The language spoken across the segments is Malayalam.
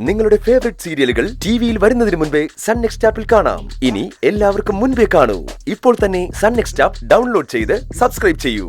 നിങ്ങളുടെ ഫേവറേറ്റ് സീരിയലുകൾ ടിവിയിൽ വരുന്നതിന് മുൻപേ സൺ നെക്സ്റ്റ് ആപ്പിൽ കാണാം. ഇനി എല്ലാവർക്കും മുൻപേ കാണൂ. ഇപ്പോൾ തന്നെ സൺ നെക്സ്റ്റ് ആപ്പ് ഡൗൺലോഡ് ചെയ്ത് സബ്സ്ക്രൈബ് ചെയ്യൂ.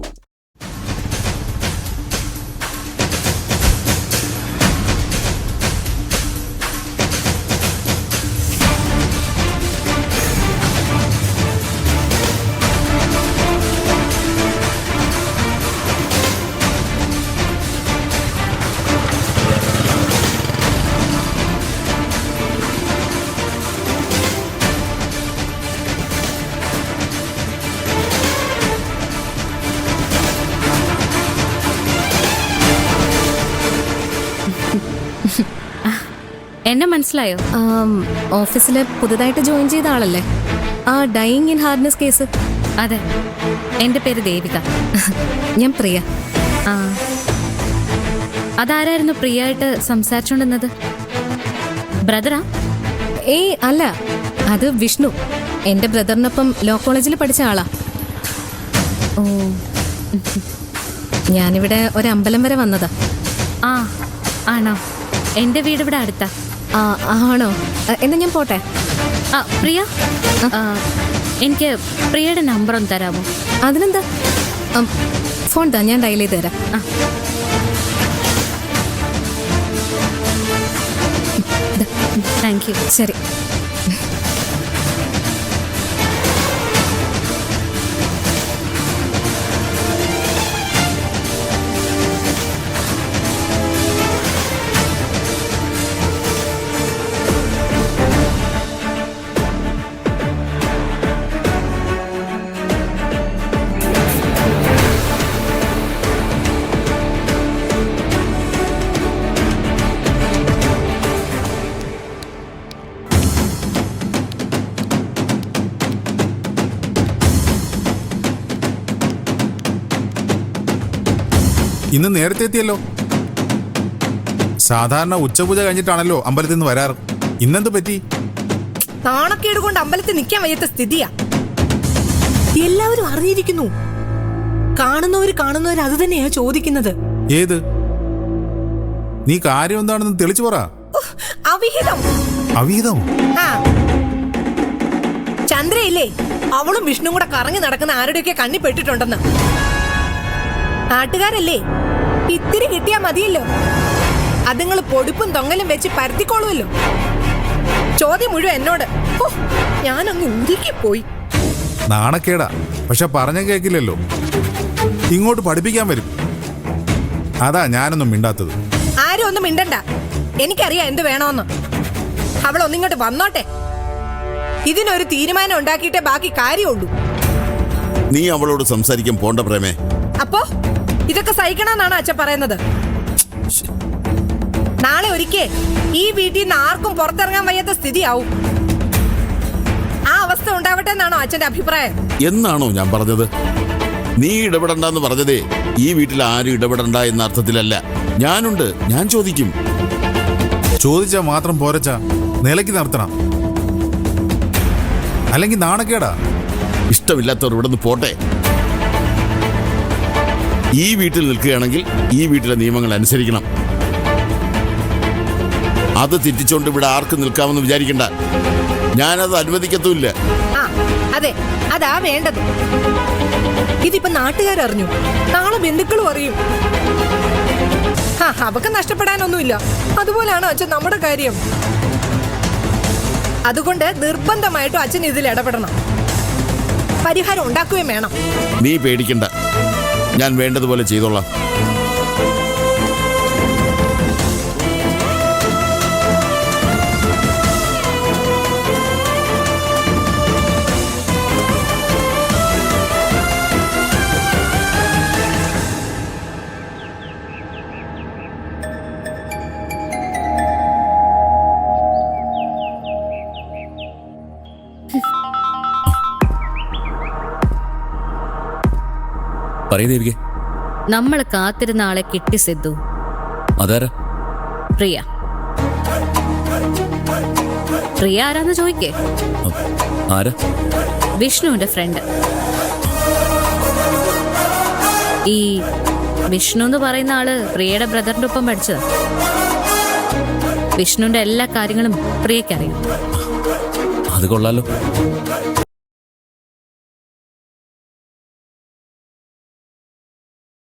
എന്നെ മനസ്സിലായോ? ഓഫീസിൽ പുതുതായിട്ട് ജോയിൻ ചെയ്ത ആളല്ലേ? ആ ഡൈയിങ് ഇൻ ഹാർഡ്നെസ് കേസ്. അതെ, എൻ്റെ പേര് ദേവിക. ഞാൻ പ്രിയ. ആ, അതാരായിരുന്നു പ്രിയ ആയിട്ട് സംസാരിച്ചോണ്ടിരുന്നത്? ബ്രദറാ? ഏയ് അല്ല, അത് വിഷ്ണു. എൻ്റെ ബ്രദറിനൊപ്പം ലോ കോളേജിൽ പഠിച്ച ആളാ. ഓ, ഞാനിവിടെ ഒരു അമ്പലം വരെ വന്നതാ. ആ ആണോ? എൻ്റെ വീട് ഇവിടെ അടുത്താ. ആണോ? എന്നാ ഞാൻ പോട്ടെ. ആ പ്രിയ, എനിക്ക് പ്രിയയുടെ നമ്പർ ഒന്ന് തരാമോ? അതിനെന്താ, ഫോൺ താ, ഞാൻ ഡയൽ ചെയ്ത് തരാം. Thank you. ശരി. ഇന്ന് നേരത്തെ എത്തിയല്ലോ. സാധാരണ ഉച്ചപൂജ കഴിഞ്ഞിട്ടാണല്ലോ അമ്പലത്തിൽ നിന്ന് വരാറ്. ഇന്നെന്ത് പറ്റി? നാണക്കേട് കൊണ്ട് അമ്പലത്തിൽ നിൽക്കാൻ വയ്യാത്ത സ്ഥിതിയാ. എല്ലാവരും അറിഞ്ഞിരിക്കുന്നു. കാണുന്നവര് അത് തന്നെയാ ചോദിക്കുന്നത്. ഏത്? നീ കാര്യം എന്താണെന്ന് തെളിച്ചു പറ. അവിഹിതം. അവിഹിതം? ചന്ദ്രയില്ലേ, അവളും വിഷ്ണു കൂടെ കറങ്ങി നടക്കുന്ന ആരുടെയൊക്കെ കണ്ണി പെട്ടിട്ടുണ്ടെന്ന്. നാട്ടുകാരല്ലേ, ഇത്തിരി കിട്ടിയാ മതിയല്ലോ. അതുങ്ങൾ പൊടിപ്പും തൊങ്ങലും വെച്ച് പരത്തിക്കോളുമല്ലോ. ചോദ്യം മുഴുവൻ എന്നോട്. ഞാനൊന്ന് ഉരുക്കിപ്പോയി. നാണക്കേടാ, പക്ഷെ പറഞ്ഞ കേക്കില്ലല്ലോ. ഇങ്ങോട്ട് പഠിപ്പിക്കാൻ വരും. അതാ ഞാനൊന്നും മിണ്ടാത്തത്. ആരും ഒന്നും മിണ്ടണ്ട, എനിക്കറിയാം എന്ത് വേണോന്ന്. അവളൊന്നിങ്ങോട്ട് വന്നോട്ടെ. ഇതിനൊരു തീരുമാനം ഉണ്ടാക്കിയിട്ടേ ബാക്കി കാര്യമുള്ളൂ. നീ അവളോട് സംസാരിക്കാൻ പോണ്ട പ്രേമേ. അപ്പോ ഇതൊക്കെ സഹിക്കണമെന്നാണ് അച്ഛൻ പറയുന്നത്? നാളെ ഒരിക്കൽ ഈ വീട്ടിൽ നിന്ന് ആർക്കും പുറത്തിറങ്ങാൻ വയ്യാത്ത സ്ഥിതിയാവും. ആ അവസ്ഥ ഉണ്ടാവട്ടെ എന്നാണോ അച്ഛന്റെ അഭിപ്രായം? എന്നാണോ ഞാൻ പറഞ്ഞത്? നീ ഇടപെടണ്ടെന്ന് പറഞ്ഞതേ ഈ വീട്ടിൽ ആരും ഇടപെടണ്ട എന്ന അർത്ഥത്തിലല്ല. ഞാനുണ്ട്, ഞാൻ ചോദിക്കും. ചോദിച്ചാ മാത്രം പോരച്ചാ, നിലയ്ക്ക് നിർത്തണം. അല്ലെങ്കിൽ നാണക്കേടാ. ഇഷ്ടമില്ലാത്തവർ ഇവിടെ നിന്ന് പോട്ടെ. ഈ വീട്ടിൽ നിൽക്കുകയാണെങ്കിൽ ഈ വീട്ടിലെ നിയമങ്ങൾ അനുസരിക്കണം. അത് തെറ്റിച്ചോണ്ട് ഇവിടെ ആർക്കും നിൽക്കാമെന്ന് വിചാരിക്കണ്ട. ഞാനത് അനുവദിക്കത്തുമില്ല. അതെ, അതാ വേണ്ടത്. ഇതിപ്പോ നാട്ടുകാരറിഞ്ഞു, നാളെ ബന്ധുക്കളും അറിയും. അവക്ക് നഷ്ടപ്പെടാനൊന്നുമില്ല. അതുപോലെയാണോ അച്ഛൻ നമ്മുടെ കാര്യം? അതുകൊണ്ട് നിർബന്ധമായിട്ടും അച്ഛൻ ഇതിൽ ഇടപെടണം. പരിഹാരം ഉണ്ടാക്കുകയും വേണം. നീ പേടിക്കണ്ട, ഞാൻ വേണ്ടതുപോലെ ചെയ്തോളാം. പറയൂ. നമ്മൾ കാത്തിരുന്ന ആളെ കിട്ടി സിദ്ധു. അതാരാ? പ്രിയ. പ്രിയ ആരാന്ന് ചോദിക്കേ? ആരാ? വിഷ്ണുവിന്റെ ഫ്രണ്ട്. ഈ വിഷ്ണു എന്ന് പറയുന്ന ആള് പ്രിയയുടെ ബ്രദറിന്റെ ഒപ്പം പഠിച്ചത്. വിഷ്ണുവിന്റെ എല്ലാ കാര്യങ്ങളും പ്രിയക്കറിയാം. അത് കൊള്ളാലോ.